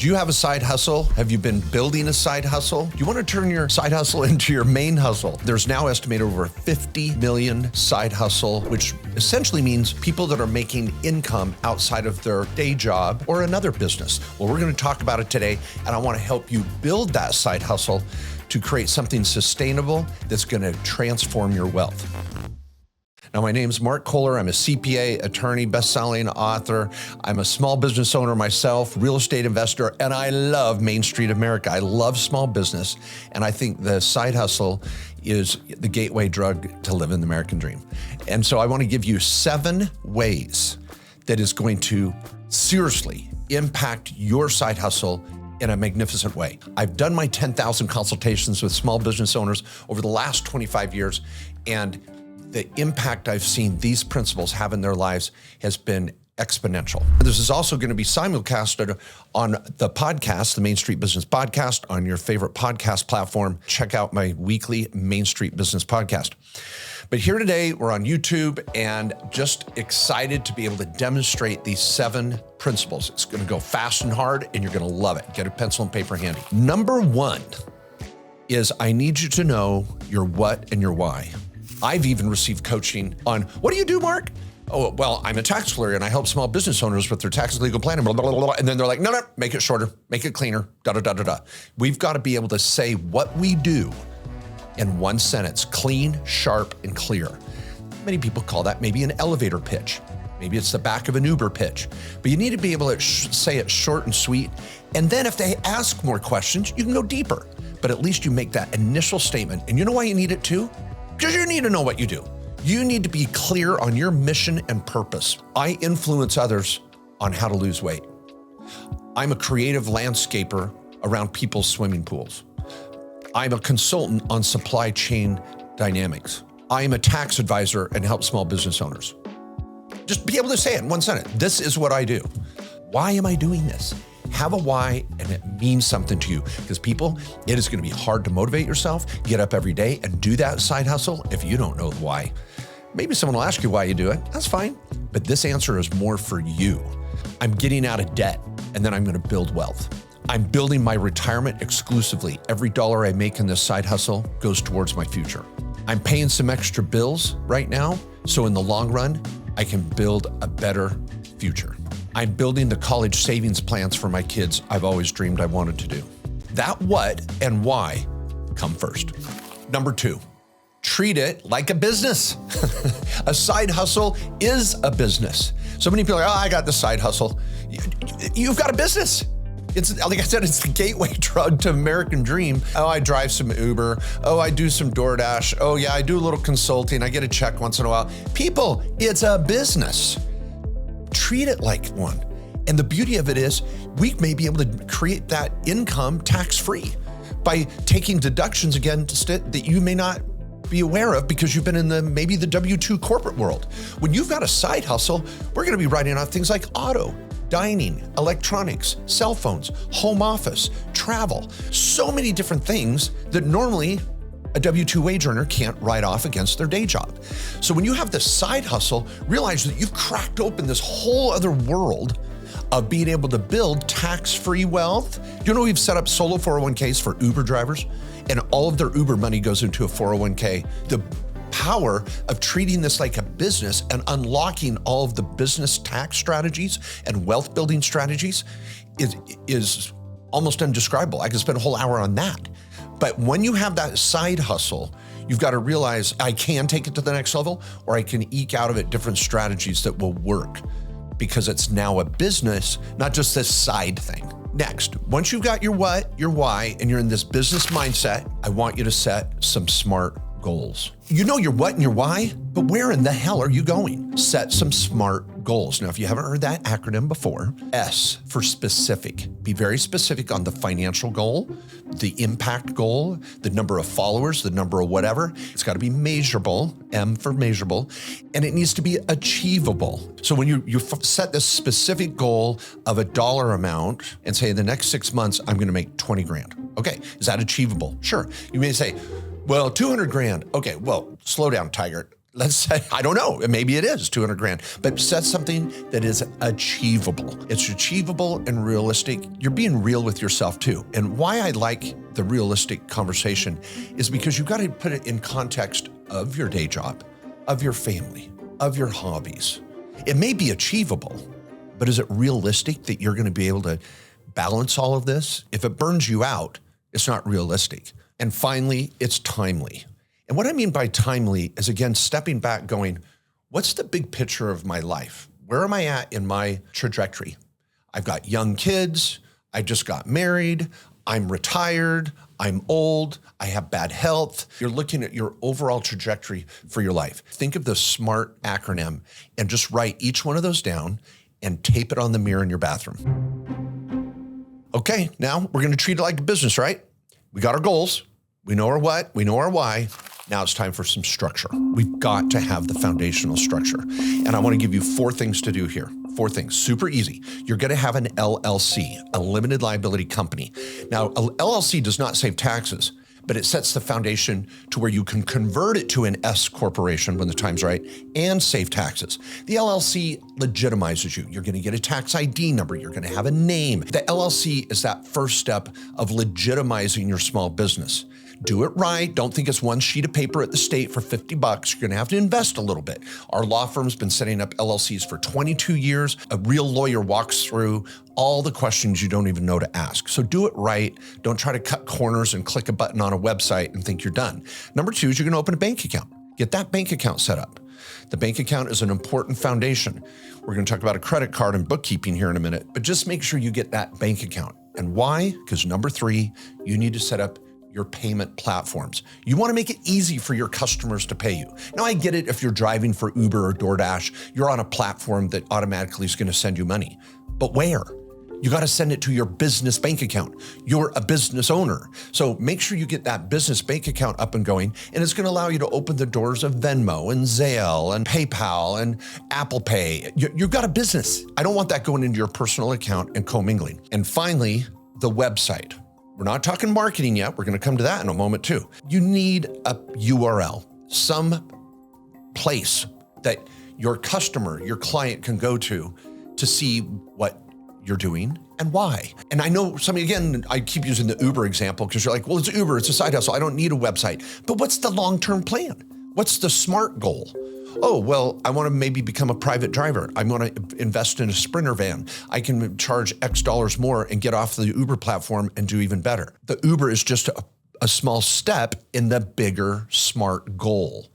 Do you have a side hustle? Have you been building a side hustle? Do you want to turn your side hustle into your main hustle? There's now estimated over 50 million side hustle, which essentially means people that are making income outside of their day job or another business. Well, we're going to talk about it today, and I want to help you build that side hustle to create something sustainable that's going to transform your wealth. Now, my name is Mark Kohler. I'm a CPA, attorney, best-selling author. I'm a small business owner myself, real estate investor, and I love Main Street America. I love small business, and I think the side hustle is the gateway drug to living the American dream. And so I want to give you 7 ways that is going to seriously impact your side hustle in a magnificent way. I've done my 10,000 consultations with small business owners over the last 25 years, and the impact I've seen these principles have in their lives has been exponential. This is also going to be simulcasted on the podcast, the Main Street Business Podcast, on your favorite podcast platform. Check out my weekly Main Street Business Podcast. But here today, we're on YouTube and just excited to be able to demonstrate these 7 principles. It's going to go fast and hard, and you're going to love it. Get a pencil and paper handy. Number 1 is I need you to know your what and your why. I've even received coaching on, what do you do, Mark? Oh, well, I'm a tax lawyer and I help small business owners with their tax legal planning, blah, blah, blah, blah. And then they're like, no, make it shorter, make it cleaner, da, da, da, da, da. We've got to be able to say what we do in one sentence, clean, sharp, and clear. Many people call that maybe an elevator pitch. Maybe it's the back of an Uber pitch, but you need to be able to say it short and sweet. And then if they ask more questions, you can go deeper, but at least you make that initial statement. And you know why you need it too? Because you need to know what you do. You need to be clear on your mission and purpose. I influence others on how to lose weight. I'm a creative landscaper around people's swimming pools. I'm a consultant on supply chain dynamics. I am a tax advisor and help small business owners. Just be able to say it in one sentence. This is what I do. Why am I doing this? Have a why, and it means something to you. Because people, it is going to be hard to motivate yourself, get up every day and do that side hustle if you don't know the why. Maybe someone will ask you why you do it. That's fine. But this answer is more for you. I'm getting out of debt, and then I'm going to build wealth. I'm building my retirement exclusively. Every dollar I make in this side hustle goes towards my future. I'm paying some extra bills right now, so in the long run, I can build a better future. I'm building the college savings plans for my kids I've always dreamed I wanted to do. That what and why come first. Number 2, treat it like a business. A side hustle is a business. So many people are like, I got the side hustle. You've got a business. It's, like I said, it's the gateway drug to American dream. Oh, I drive some Uber. Oh, I do some DoorDash. Oh yeah, I do a little consulting. I get a check once in a while. People, it's a business. Treat it like one. And the beauty of it is we may be able to create that income tax-free by taking deductions against it that you may not be aware of because you've been in maybe the W-2 corporate world. When you've got a side hustle, we're going to be writing off things like auto, dining, electronics, cell phones, home office, travel, so many different things that normally a W-2 wage earner can't write off against their day job. So when you have this side hustle, realize that you've cracked open this whole other world of being able to build tax-free wealth. You know, we've set up solo 401ks for Uber drivers, and all of their Uber money goes into a 401k. The power of treating this like a business and unlocking all of the business tax strategies and wealth building strategies is almost indescribable. I could spend a whole hour on that. But when you have that side hustle, you've got to realize I can take it to the next level, or I can eke out of it different strategies that will work because it's now a business, not just this side thing. Next, once you've got your what, your why, and you're in this business mindset, I want you to set some smart goals. You know your what and your why, but where in the hell are you going? Set some smart goals. Now, if you haven't heard that acronym before, S for specific. Be very specific on the financial goal, the impact goal, the number of followers, the number of whatever. It's got to be measurable, M for measurable, and it needs to be achievable. So when you set this specific goal of a dollar amount and say the next 6 months, I'm going to make 20 grand. Okay, is that achievable? Sure. You may say, well, 200 grand. Okay, well, slow down, Tiger. Let's say, I don't know, maybe it is 200 grand, but set something that is achievable. It's achievable and realistic. You're being real with yourself too. And why I like the realistic conversation is because you've got to put it in context of your day job, of your family, of your hobbies. It may be achievable, but is it realistic that you're going to be able to balance all of this? If it burns you out, it's not realistic. And finally, it's timely. And what I mean by timely is, again, stepping back going, what's the big picture of my life? Where am I at in my trajectory? I've got young kids. I just got married. I'm retired. I'm old. I have bad health. You're looking at your overall trajectory for your life. Think of the SMART acronym and just write each one of those down and tape it on the mirror in your bathroom. Okay, now we're going to treat it like a business, right? We got our goals. We know our what. We know our why. Now it's time for some structure. We've got to have the foundational structure. And I want to give you 4 things to do here. 4 things, super easy. You're going to have an LLC, a limited liability company. Now, a LLC does not save taxes, but it sets the foundation to where you can convert it to an S corporation when the time's right and save taxes. The LLC legitimizes you. You're going to get a tax ID number. You're going to have a name. The LLC is that first step of legitimizing your small business. Do it right. Don't think it's one sheet of paper at the state for $50. You're going to have to invest a little bit. Our law firm's been setting up LLCs for 22 years. A real lawyer walks through all the questions you don't even know to ask. So do it right. Don't try to cut corners and click a button on a website and think you're done. Number 2 is you're going to open a bank account. Get that bank account set up. The bank account is an important foundation. We're going to talk about a credit card and bookkeeping here in a minute, but just make sure you get that bank account. And why? Because number 3, you need to set up your payment platforms. You want to make it easy for your customers to pay you. Now, I get it if you're driving for Uber or DoorDash, you're on a platform that automatically is going to send you money. But where? You got to send it to your business bank account. You're a business owner. So make sure you get that business bank account up and going, and it's going to allow you to open the doors of Venmo and Zelle and PayPal and Apple Pay. You've got a business. I don't want that going into your personal account and commingling. And finally, the website. We're not talking marketing yet. We're going to come to that in a moment too. You need a URL, some place that your customer, your client can go to see what you're doing and why. And I know again, I keep using the Uber example because you're like, well, it's Uber, it's a side hustle. I don't need a website. But what's the long-term plan? What's the SMART goal? Oh, well, I want to maybe become a private driver. I want to invest in a Sprinter van. I can charge X dollars more and get off the Uber platform and do even better. The Uber is just a small step in the bigger SMART goal.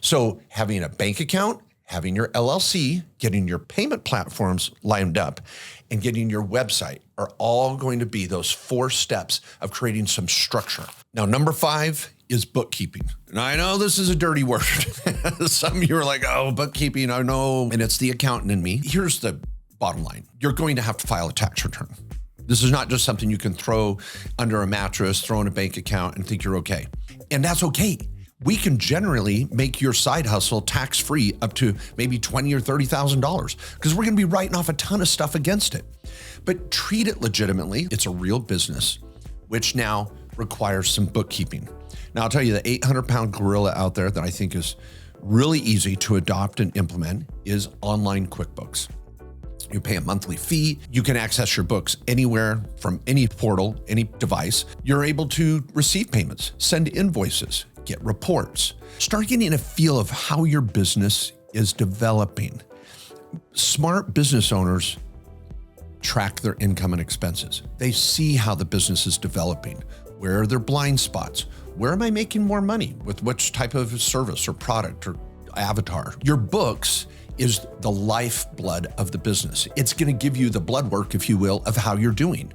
So having a bank account, having your LLC, getting your payment platforms lined up, and getting your website are all going to be those 4 steps of creating some structure. Now, number 5 is bookkeeping. And I know this is a dirty word. Some of you are like, oh, bookkeeping, I know. And it's the accountant in me. Here's the bottom line. You're going to have to file a tax return. This is not just something you can throw under a mattress, throw in a bank account and think you're okay. And that's okay. We can generally make your side hustle tax-free up to maybe $20,000 or $30,000 because we're going to be writing off a ton of stuff against it. But treat it legitimately. It's a real business, which now requires some bookkeeping. Now, I'll tell you, the 800-pound gorilla out there that I think is really easy to adopt and implement is online QuickBooks. You pay a monthly fee. You can access your books anywhere from any portal, any device. You're able to receive payments, send invoices, get reports. Start getting a feel of how your business is developing. Smart business owners track their income and expenses. They see how the business is developing. Where are their blind spots? Where am I making more money with which type of service or product or avatar? Your books is the lifeblood of the business. It's going to give you the blood work, if you will, of how you're doing.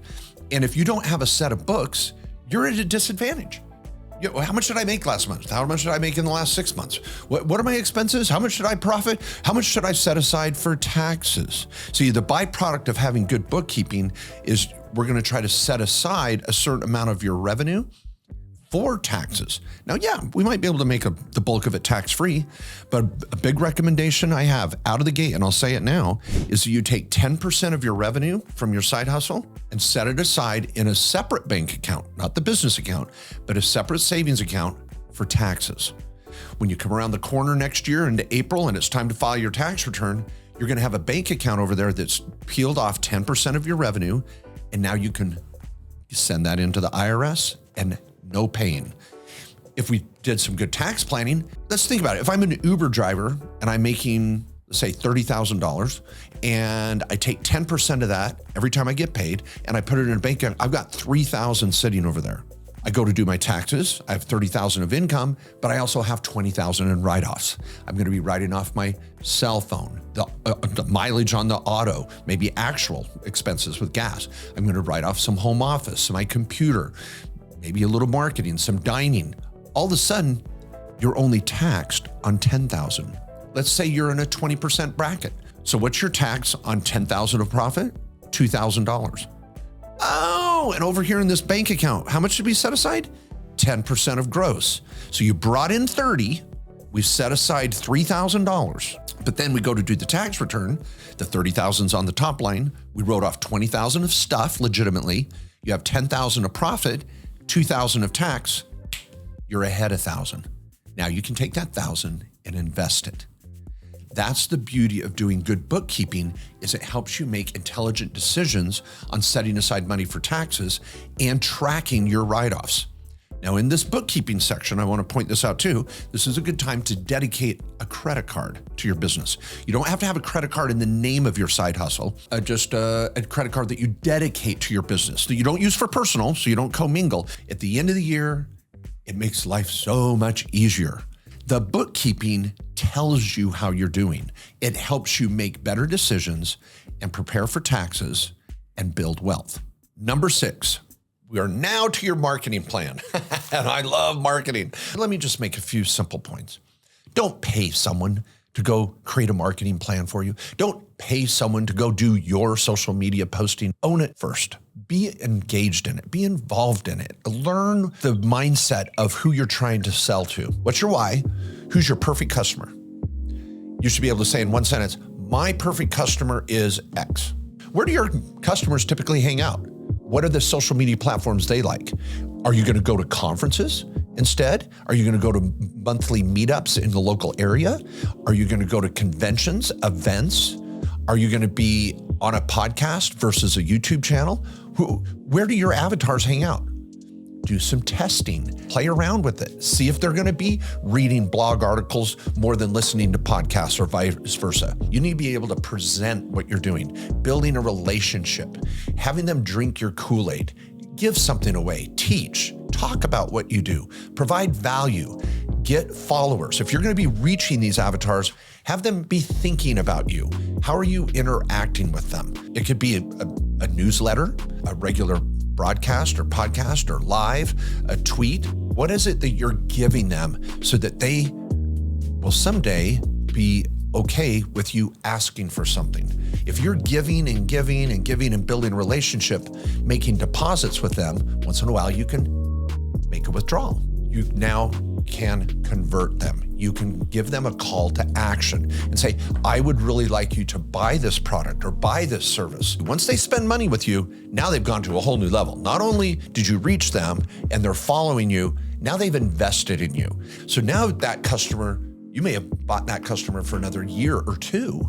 And if you don't have a set of books, you're at a disadvantage. How much did I make last month? How much did I make in the last 6 months? What are my expenses? How much should I profit? How much should I set aside for taxes? See, the byproduct of having good bookkeeping is we're going to try to set aside a certain amount of your revenue for taxes. Now, yeah, we might be able to make the bulk of it tax-free, but a big recommendation I have out of the gate, and I'll say it now, is that you take 10% of your revenue from your side hustle and set it aside in a separate bank account, not the business account, but a separate savings account for taxes. When you come around the corner next year into April and it's time to file your tax return, you're going to have a bank account over there that's peeled off 10% of your revenue. And now you can send that into the IRS and no pain. If we did some good tax planning, let's think about it. If I'm an Uber driver and I'm making, say, $30,000 and I take 10% of that every time I get paid and I put it in a bank account, I've got $3,000 sitting over there. I go to do my taxes. I have $30,000 of income, but I also have $20,000 in write-offs. I'm going to be writing off my cell phone, the mileage on the auto, maybe actual expenses with gas. I'm going to write off some home office, my computer, maybe a little marketing, some dining. All of a sudden, you're only taxed on $10,000. Let's say you're in a 20% bracket. So what's your tax on $10,000 of profit? $2,000. Oh, and over here in this bank account, how much did we set aside? 10% of gross. So you brought in 30, we set aside $3,000, but then we go to do the tax return. The 30,000's on the top line. We wrote off 20,000 of stuff legitimately. You have 10,000 of profit, 2,000 of tax. You're ahead 1,000. Now you can take that 1,000 and invest it. That's the beauty of doing good bookkeeping, is it helps you make intelligent decisions on setting aside money for taxes and tracking your write-offs. Now in this bookkeeping section, I want to point this out too. This is a good time to dedicate a credit card to your business. You don't have to have a credit card in the name of your side hustle, just a credit card that you dedicate to your business that you don't use for personal, so you don't commingle. At the end of the year, it makes life so much easier. The bookkeeping tells you how you're doing. It helps you make better decisions and prepare for taxes and build wealth. Number 6, we are now to your marketing plan. And I love marketing. Let me just make a few simple points. Don't pay someone to go create a marketing plan for you. Don't pay someone to go do your social media posting. Own it first. Be engaged in it. Be involved in it. Learn the mindset of who you're trying to sell to. What's your why? Who's your perfect customer? You should be able to say in one sentence, my perfect customer is X. Where do your customers typically hang out? What are the social media platforms they like? Are you going to go to conferences instead? Are you going to go to monthly meetups in the local area? Are you going to go to conventions, events? Are you going to be on a podcast versus a YouTube channel? Where do your avatars hang out? Do some testing, play around with it. See if they're going to be reading blog articles more than listening to podcasts or vice versa. You need to be able to present what you're doing, building a relationship, having them drink your Kool-Aid, give something away, teach, talk about what you do, provide value, get followers. If you're going to be reaching these avatars, have them be thinking about you. How are you interacting with them? It could be a newsletter, a regular broadcast or podcast or live, a tweet. What is it that you're giving them so that they will someday be okay with you asking for something? If you're giving and giving and giving and building a relationship, making deposits with them, once in a while you can make a withdrawal. You now can convert them. You can give them a call to action and say, I would really like you to buy this product or buy this service. Once they spend money with you, now they've gone to a whole new level. Not only did you reach them and they're following you, now they've invested in you. So now that customer, you may have bought that customer for another year or two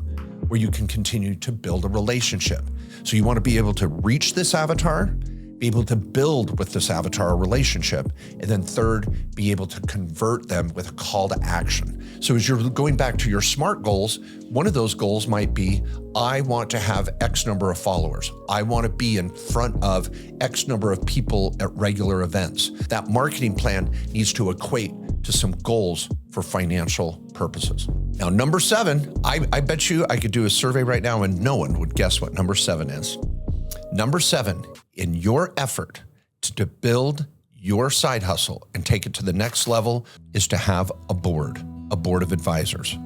where you can continue to build a relationship. So you want to be able to reach this avatar, be able to build with this avatar a relationship, and then third, be able to convert them with a call to action. So as you're going back to your SMART goals, one of those goals might be, I want to have X number of followers. I want to be in front of X number of people at regular events. That marketing plan needs to equate to some goals for financial purposes. Now, number 7, I bet you I could do a survey right now and no one would guess what number 7 is. Number 7, in your effort to build your side hustle and take it to the next level, is to have a board of advisors.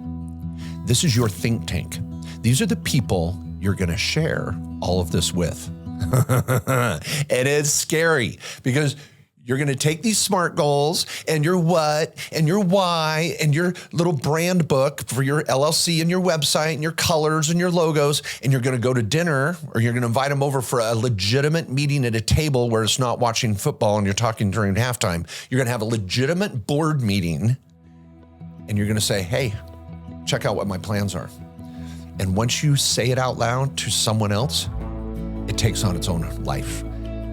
This is your think tank. These are the people you're going to share all of this with. It is scary because you're going to take these SMART goals and your what and your why and your little brand book for your LLC and your website and your colors and your logos, and you're going to go to dinner or you're going to invite them over for a legitimate meeting at a table where it's not watching football and you're talking during halftime. You're going to have a legitimate board meeting and you're going to say, hey, check out what my plans are. And once you say it out loud to someone else, it takes on its own life.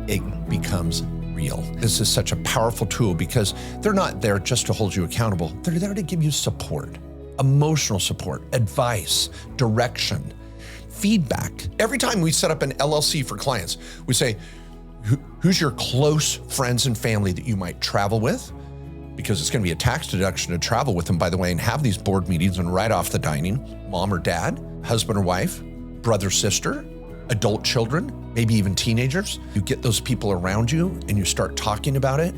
It becomes real. This is such a powerful tool because they're not there just to hold you accountable. They're there to give you support, emotional support, advice, direction, feedback. Every time we set up an LLC for clients, we say, who's your close friends and family that you might travel with? Because it's going to be a tax deduction to travel with them, by the way, and have these board meetings and write off the dining. Mom or dad, husband or wife, brother, sister, adult children, maybe even teenagers. You get those people around you and you start talking about it.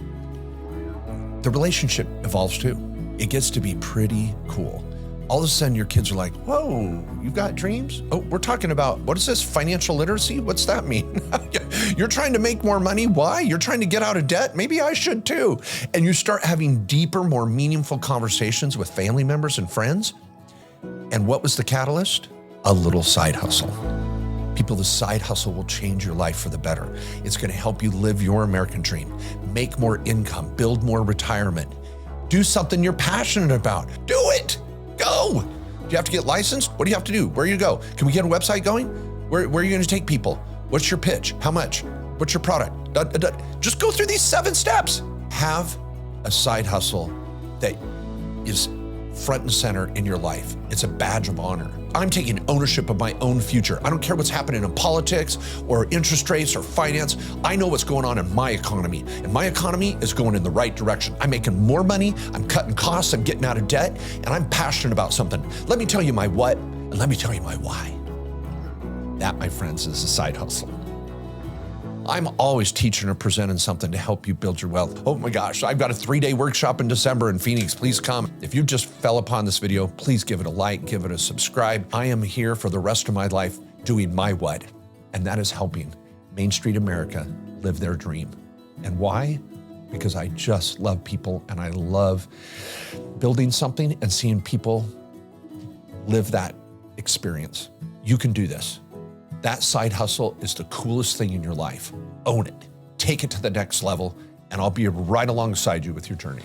The relationship evolves too. It gets to be pretty cool. All of a sudden your kids are like, whoa, you've got dreams? Oh, we're talking about, what is this, financial literacy? What's that mean? You're trying to make more money? Why? You're trying to get out of debt? Maybe I should too. And you start having deeper, more meaningful conversations with family members and friends. And what was the catalyst? A little side hustle. People, the side hustle will change your life for the better. It's going to help you live your American dream, make more income, build more retirement, do something you're passionate about. Do it. Go. Do you have to get licensed? What do you have to do? Where do you go? Can we get a website going? Where are you going to take people? What's your pitch? How much? What's your product? Just go through these 7 steps. Have a side hustle that is front and center in your life. It's a badge of honor. I'm taking ownership of my own future. I don't care what's happening in politics or interest rates or finance. I know what's going on in my economy, and my economy is going in the right direction. I'm making more money, I'm cutting costs, I'm getting out of debt, and I'm passionate about something. Let me tell you my what, and let me tell you my why. That, my friends, is a side hustle. I'm always teaching or presenting something to help you build your wealth. Oh my gosh, I've got a 3-day workshop in December in Phoenix. Please come. If you just fell upon this video, please give it a like, give it a subscribe. I am here for the rest of my life doing my what, and that is helping Main Street America live their dream. And why? Because I just love people, and I love building something and seeing people live that experience. You can do this. That side hustle is the coolest thing in your life. Own it. Take it to the next level, and I'll be right alongside you with your journey.